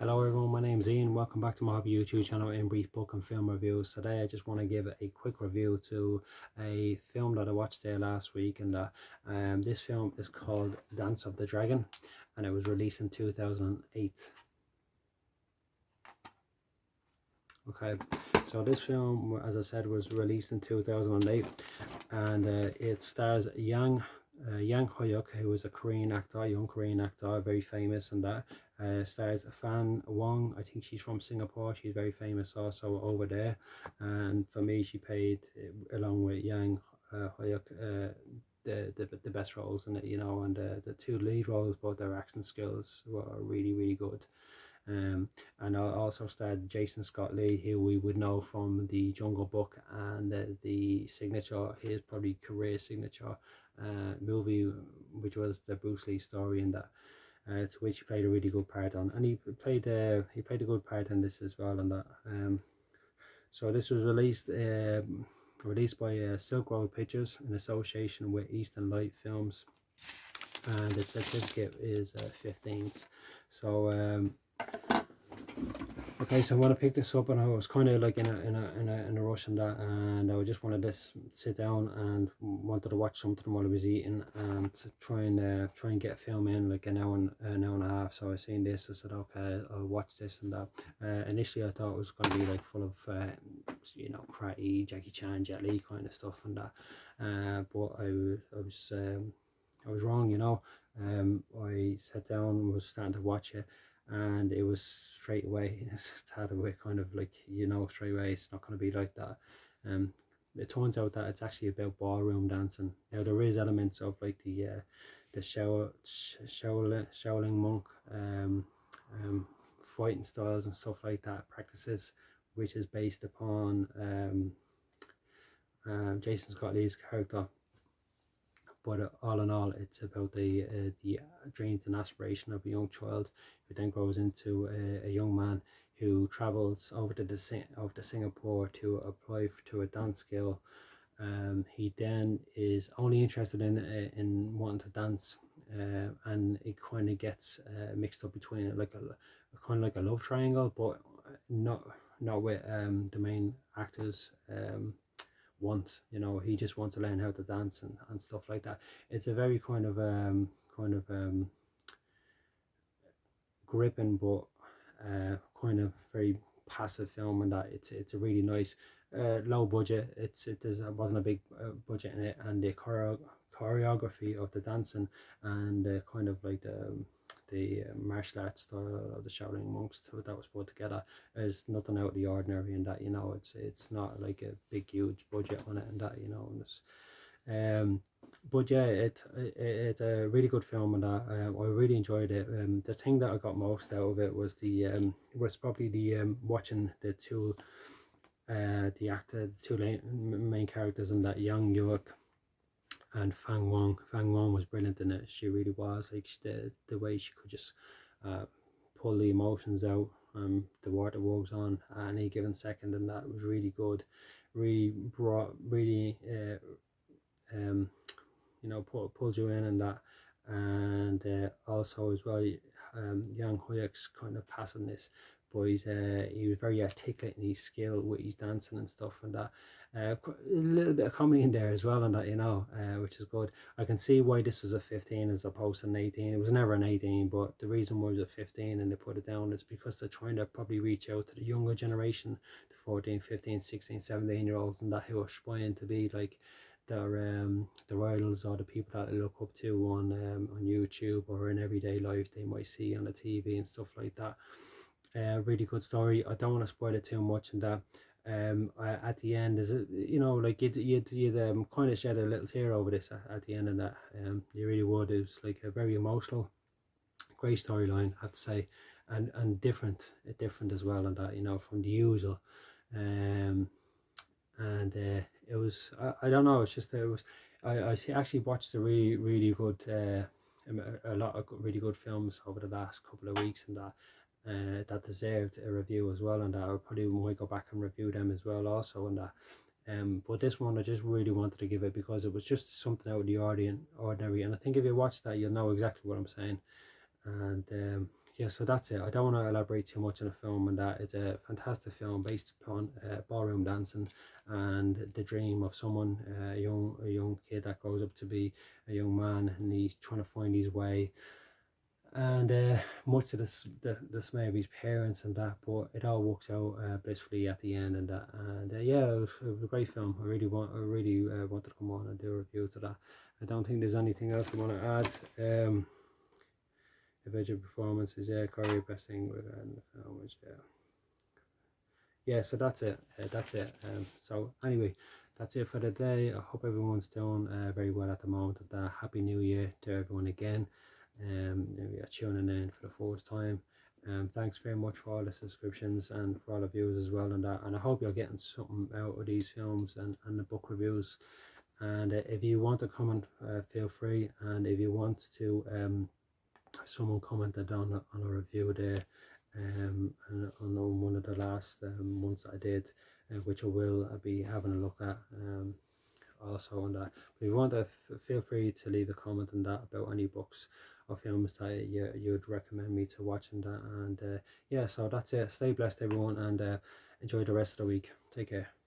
Hello everyone, my name's Ian. Welcome back to my hobby YouTube channel in brief book and film reviews. Today I just want to give a quick review to a film that I watched there last week, and this film is called Dance of the Dragon, and it was released in 2008. Okay, so this film, as I said, was released in 2008, and it stars Yang Hyuk, who is a Korean actor, young Korean actor, very famous, and that stars Fann Wong. I think she's from Singapore. She's very famous also over there, and for me, she played along with Yang Hyuk the best roles in it, and the two lead roles, both their accent skills were really good. And I also starred Jason Scott Lee, who we would know from the Jungle Book and the signature, his probably career signature movie, which was the Bruce Lee story, and that to which he played a really good part on, and he played a good part in this as well, and that. So this was released by Silk Road Pictures in association with Easternlight Films, and the certificate is 15th. So okay, so when I picked this up, and I was kind of like in a rush and that, and I just wanted to sit down and wanted to watch something while I was eating, and to try and get a film in like an hour and a half. So I seen this, I said, okay, I'll watch this and that. Initially I thought it was going to be like full of karate, Jackie Chan, Jet Li kind of stuff and that, but I was wrong, I sat down and was starting to watch it, and it was straight away, it had a way kind of like, straight away it's not going to be like that. It turns out that it's actually about ballroom dancing. Now there is elements of like the Shaolin monk fighting styles and stuff like that, practices, which is based upon Jason Scott Lee's character. But all in all, it's about the dreams and aspiration of a young child, who then grows into a young man who travels over to Singapore to apply to a dance school. He then is only interested in wanting to dance, and it kind of gets mixed up between like a kind of like a love triangle, but not with the main actors. Want, he just wants to learn how to dance and stuff like that. It's a very kind of gripping, but kind of very passive film, and that it's a really nice low budget. It wasn't a big budget in it, and the choreography of the dancing and kind of like the martial arts style of the Shaolin monks that was put together is nothing out of the ordinary, and that, it's not like a big huge budget on it, and that, and it's but yeah, it's a really good film, and that I really enjoyed it. The thing that I got most out of it was probably the watching the two the two main characters, and that Yang Hyuk and Fang Wong. Fang Wong was brilliant in it. She really was. Like the way she could just pull the emotions out, the water works on at any given second, and that was really good. Really brought really pulled you in, and that, and also as well, Yang Hyuk's kind of passiveness, but he was very articulate in his skill with his dancing and stuff, and that a little bit of comedy in there as well, and that, which is good. I can see why this was a 15 as opposed to an 18. It was never an 18, but the reason why it was a 15 and they put it down is because they're trying to probably reach out to the younger generation, the 14, 15, 16, 17 year olds, and that, who are aspiring to be like the idols, or the people that they look up to on YouTube or in everyday life they might see on the TV and stuff like that. Really good story. I don't want to spoil it too much, and that at the end is it, like you'd kind of shed a little tear over this at the end of that. You really would. It was like a very emotional, great storyline, I have to say, and different as well, and that, from the usual. And it was, I don't know, it's just it was, actually watched a really good a lot of really good films over the last couple of weeks, and that deserved a review as well, and that I probably might go back and review them as well also, and that but this one I just really wanted to give it because it was just something out of the ordinary, and I think if you watch that you'll know exactly what I'm saying. And yeah, so that's it. I don't want to elaborate too much on the film, and that it's a fantastic film based upon ballroom dancing and the dream of someone, a young kid that grows up to be a young man, and he's trying to find his way, and much to the dismay of his parents and that, but it all works out blissfully at the end, and that, and yeah, it was a great film. I really wanted to come on and do a review to that. I don't think there's anything else I want to add. The visual performances, yeah, Corey best thing regarding the film was, yeah. So that's it. That's it. So anyway, that's it for the day. I hope everyone's doing very well at the moment. Happy New Year to everyone again. We are tuning in for the first time. Thanks very much for all the subscriptions and for all the views as well, and that. And I hope you're getting something out of these films and the book reviews. And if you want to comment, feel free. And if you want to, someone commented on a review there, and on one of the last ones I did, which I will be having a look at also on that. But if you want to, feel free to leave a comment on that about any books or films that you would recommend me to watch and that. And yeah, so that's it. Stay blessed, everyone, and enjoy the rest of the week. Take care.